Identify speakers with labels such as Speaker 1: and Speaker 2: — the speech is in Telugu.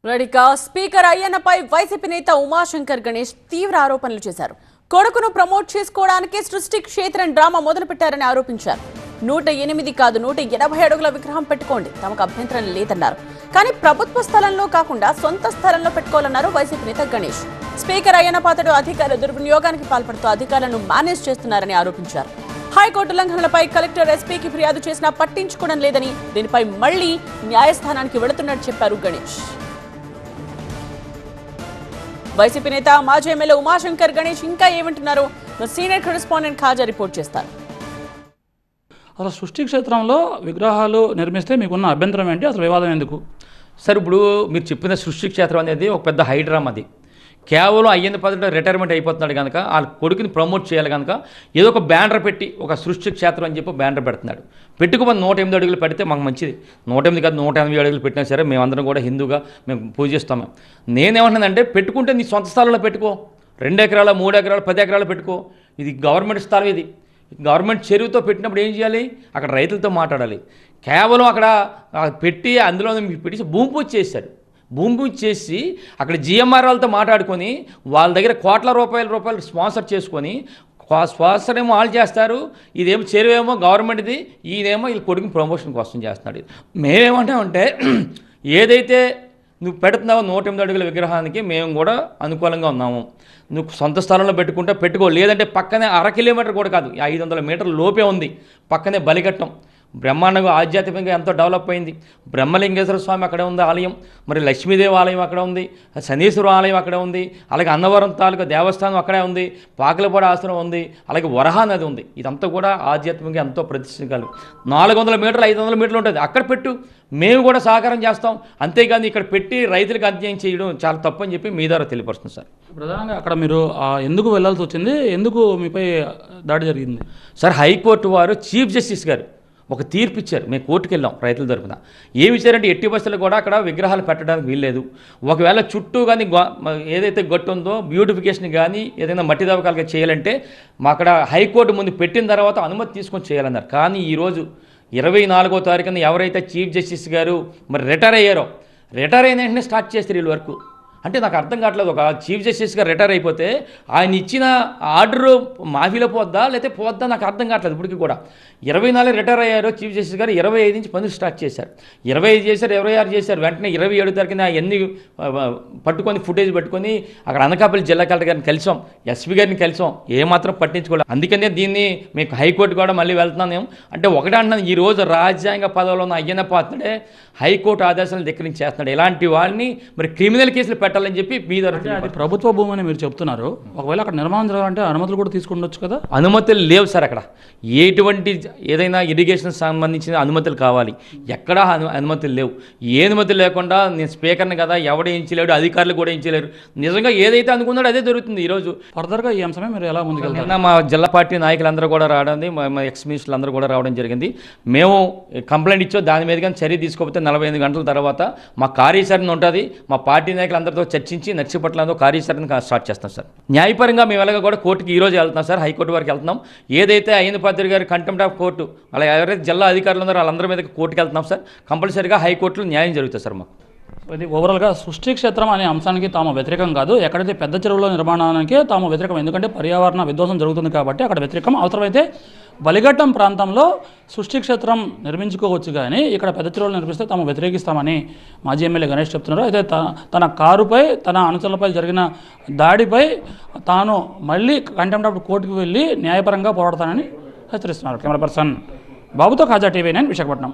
Speaker 1: రెడ్డిగా స్పీకర్ అయ్యన్నపై వైసీపీ నేత ఉమాశంకర్ గణేష్ తీవ్ర ఆరోపణలు చేశారు. కొడుకును ప్రమోట్ చేసుకోవడానికి సృష్టి క్షేత్రం డ్రామా మొదలుపెట్టారని ఆరోపించారు. 108 కాదు 180 అడుగుల విగ్రహం పెట్టుకోండి, తమకు అభ్యంతరం లేదన్నారు. కానీ ప్రభుత్వ స్థలంలో కాకుండా సొంత స్థలంలో పెట్టుకోవాలన్నారు వైసీపీ నేత గణేష్. స్పీకర్ అయ్యన్న పాత్రుడు అధికార దుర్వినియోగానికి పాల్పడుతూ అధికారులను మేనేజ్ చేస్తున్నారని ఆరోపించారు. హైకోర్టు ఉల్లంఘనలపై కలెక్టర్ ఎస్పీకి ఫిర్యాదు చేసినా పట్టించుకోవడం లేదని, దీనిపై మళ్లీ న్యాయస్థానానికి వెళుతున్నట్టు చెప్పారు గణేష్. వైసీపీ నేత మాజీ ఎమ్మెల్యే ఉమాశంకర్ గణేష్ ఇంకా ఏమంటున్నారు? సీనియర్ కరెస్పాండెంట్ ఖాజా రిపోర్ట్ చేస్తారు.
Speaker 2: అసలు సృష్టి క్షేత్రంలో విగ్రహాలు నిర్మిస్తే మీకున్న అభ్యంతరం ఏంటి? అసలు వివాదం ఎందుకు?
Speaker 3: సార్, ఇప్పుడు మీరు చెప్పిన సృష్టి క్షేత్రం అనేది ఒక పెద్ద హైడ్రామా. అది కేవలం అయ్యింది పద్ధతిలో రిటైర్మెంట్ అయిపోతున్నాడు కనుక వాళ్ళ కొడుకుని ప్రమోట్ చేయాలి కనుక ఏదో ఒక బ్యానర్ పెట్టి ఒక సృష్టి క్షేత్రం అని చెప్పి బ్యానర్ పెడుతున్నాడు. పెట్టుకుని 108 అడుగులు పెడితే మాకు మంచిది. 108 కాదు 180 అడుగులు పెట్టినా సరే మేమందరం కూడా హిందూగా మేము పూజిస్తాము. నేనేమంటున్నానంటే పెట్టుకుంటే నీ సొంత స్థలంలో పెట్టుకో. 2 ఎకరాలు 3 ఎకరాలు 10 ఎకరాలు పెట్టుకో. ఇది గవర్నమెంట్ స్థలం. ఇది గవర్నమెంట్ చెరువుతో పెట్టినప్పుడు ఏం చేయాలి? అక్కడ రైతులతో మాట్లాడాలి. కేవలం అక్కడ పెట్టి అందులో పెట్టి భూమి పూజ చేశారు. భూమి పూజ చేసి అక్కడ జిఎంఆర్ వాళ్ళతో మాట్లాడుకొని వాళ్ళ దగ్గర కోట్ల రూపాయలు స్పాన్సర్ చేసుకొని స్పాన్సర్ ఏమో వాళ్ళు చేస్తారు. ఇదేమో చెరువేమో గవర్నమెంట్ది, ఈయనేమో వీళ్ళ కొడుకుని ప్రమోషన్ కోసం చేస్తున్నాడు. మేమేమంటామంటే ఏదైతే నువ్వు పెడుతున్నావో 108 అడుగుల విగ్రహానికి మేము కూడా అనుకూలంగా ఉన్నాము. నువ్వు సొంత స్థలంలో పెట్టుకుంటే పెట్టుకో, లేదంటే పక్కనే 1/2 కిలోమీటర్ కూడా కాదు, 500 మీటర్ల లోపే ఉంది, పక్కనే బలిఘట్టం. బ్రహ్మాండంగా ఆధ్యాత్మికంగా ఎంతో డెవలప్ అయింది. బ్రహ్మలింగేశ్వర స్వామి అక్కడే ఉంది ఆలయం, మరి లక్ష్మీదేవి ఆలయం అక్కడ ఉంది, శనీశ్వర ఆలయం అక్కడే ఉంది, అలాగే అన్నవరం తాలూకా దేవస్థానం అక్కడే ఉంది, పాకలపాడు ఆశ్రమం ఉంది, అలాగే వరహా నది ఉంది. ఇదంతా కూడా ఆధ్యాత్మికంగా ఎంతో ప్రతిష్ఠించాలి. 400 మీటర్లు 500 మీటర్లు ఉంటుంది, అక్కడ పెట్టు, మేము కూడా సహకారం చేస్తాం. అంతేగాని ఇక్కడ పెట్టి రైతులకు అన్యాయం చేయడం చాలా తప్పు అని చెప్పి మీ ద్వారా తెలియపరుస్తుంది సార్.
Speaker 2: ప్రధానంగా అక్కడ మీరు ఎందుకు వెళ్ళాల్సి వచ్చింది? ఎందుకు మీపై దాడి జరిగింది?
Speaker 3: సార్, హైకోర్టు వారు చీఫ్ జస్టిస్ గారు ఒక తీర్పు ఇచ్చారు. మేము కోర్టుకు వెళ్ళాం రైతుల తరపున. ఏమి ఇచ్చారంటే ఎట్టి బస్సులు కూడా అక్కడ విగ్రహాలు పెట్టడానికి వీల్లేదు. ఒకవేళ చుట్టూ కానీ ఏదైతే గట్టు ఉందో బ్యూటిఫికేషన్ కానీ ఏదైనా మట్టి దవ్వకాలుగా చేయాలంటే మా అక్కడ హైకోర్టు ముందు పెట్టిన తర్వాత అనుమతి తీసుకొని చేయాలన్నారు. కానీ ఈరోజు 24వ తారీఖున ఎవరైతే చీఫ్ జస్టిస్ గారు మరి రిటైర్ అయ్యారో, రిటైర్ అయిన వెంటనే స్టార్ట్ చేస్తారు వీళ్ళ వరకు. అంటే నాకు అర్థం కావట్లేదు. ఒక చీఫ్ జస్టిస్గా రిటైర్ అయిపోతే ఆయన ఇచ్చిన ఆర్డరు మాఫీలో పోద్దా లేకపోతే పోద్దా నాకు అర్థం కావట్లేదు ఇప్పటికీ కూడా. 24 రిటైర్ అయ్యారు చీఫ్ జస్టిస్ గారు, 25 నుంచి పనులు స్టార్ట్ చేశారు. 25 చేశారు, 26 చేశారు. వెంటనే 27 తారీఖున అవన్నీ పట్టుకొని ఫుటేజ్ పట్టుకొని అక్కడ అనకాపల్లి జిల్లా కలెక్టర్ గారిని కలిసాం, ఎస్పీ గారిని కలిసాం, ఏమాత్రం పట్టించుకోలేదు. అందుకనే దీన్ని మీకు హైకోర్టు కూడా మళ్ళీ వెళ్తున్నాను. అంటే ఒకటే అంటున్నాను, ఈరోజు రాజ్యాంగ పదవిలో ఉన్న అయ్యన్న పాత్రుడే హైకోర్టు ఆదేశాలను ధిక్కరించేస్తున్నాడు. ఇలాంటి వాళ్ళని మరి క్రిమినల్ కేసులు పెట్టాలని చెప్పి మీ ద్వారా.
Speaker 2: ప్రభుత్వ భూమి అని మీరు చెప్తున్నారు, ఒకవేళ అక్కడ నిర్మాణం జరగాలంటే అనుమతులు కూడా తీసుకుండొచ్చు కదా?
Speaker 3: అనుమతులు లేవు సార్. అక్కడ ఎటువంటి ఏదైనా ఇరిగేషన్ సంబంధించిన అనుమతులు కావాలి, ఎక్కడా అనుమతులు లేవు. ఏ అనుమతులు లేకుండా నేను స్పీకర్ని కదా, ఎవడు ఎంచలేడు, అధికారులు కూడా ఎంచలేరు. నిజంగా ఏదైతే అనుకున్నాడో అదే జరుగుతుంది. ఈరోజు
Speaker 2: ఫర్దర్గా ఈ అంశమే మీరు ఎలా ముందుకెళ్తారు?
Speaker 3: మా జిల్లా పార్టీ నాయకులందరూ కూడా రావడం, మా ఎక్స్ మినిస్టర్లు అందరూ కూడా రావడం జరిగింది. మేము కంప్లైంట్ ఇచ్చో దాని మీద కానీ చర్య తీసుకోకపోతే 48 గంటల తర్వాత మా కార్యాచరణ ఉంటుంది. మా పార్టీ నాయకులందరితో చర్చించి నర్సీపట్నంలో కార్యాచరణ స్టార్ట్ చేస్తాం సార్. న్యాయపరంగా మేము ఎలాగ కూడా కోర్టుకి ఈరోజు వెళ్తున్నాం సార్, హైకోర్టు వరకు వెళ్తున్నాం. ఏదైతే అయ్యన్న పాత్రుడు గారి కంటెంప్ట్ ఆఫ్ కోర్టు అలా ఎవరైతే జిల్లా అధికారులు ఉన్నారో వాళ్ళందరి మీద కోర్టుకి వెళ్తున్నాం సార్. కంపల్సరీగా హైకోర్టులో న్యాయం జరుగుతుంది సార్. మాకు
Speaker 2: ఇది ఓవరాల్గా సృష్టి క్షేత్రం అనే అంశానికి తాము వ్యతిరేకం కాదు, ఎక్కడైతే పెద్ద చెరువుల నిర్మాణానికి తాము వ్యతిరేకం. ఎందుకంటే పర్యావరణ విధ్వంసం జరుగుతుంది కాబట్టి అక్కడ వ్యతిరేకం. అవసరమైతే బలిఘట్టం ప్రాంతంలో సృష్టి క్షేత్రం నిర్మించుకోవచ్చు, కానీ ఇక్కడ పెద్ద చెరువులు నిర్మిస్తే తాము వ్యతిరేకిస్తామని మాజీ ఎమ్మెల్యే గణేష్ చెప్తున్నారు. అయితే తన కారుపై తన అనుచరులపై జరిగిన దాడిపై తాను మళ్ళీ కంటెంప్ట్ ఆఫ్ కోర్టుకు వెళ్ళి న్యాయపరంగా పోరాడతానని హెచ్చరిస్తున్నారు. కెమెరా పర్సన్ బాబుతో ఖాజా, TV9 విశాఖపట్నం.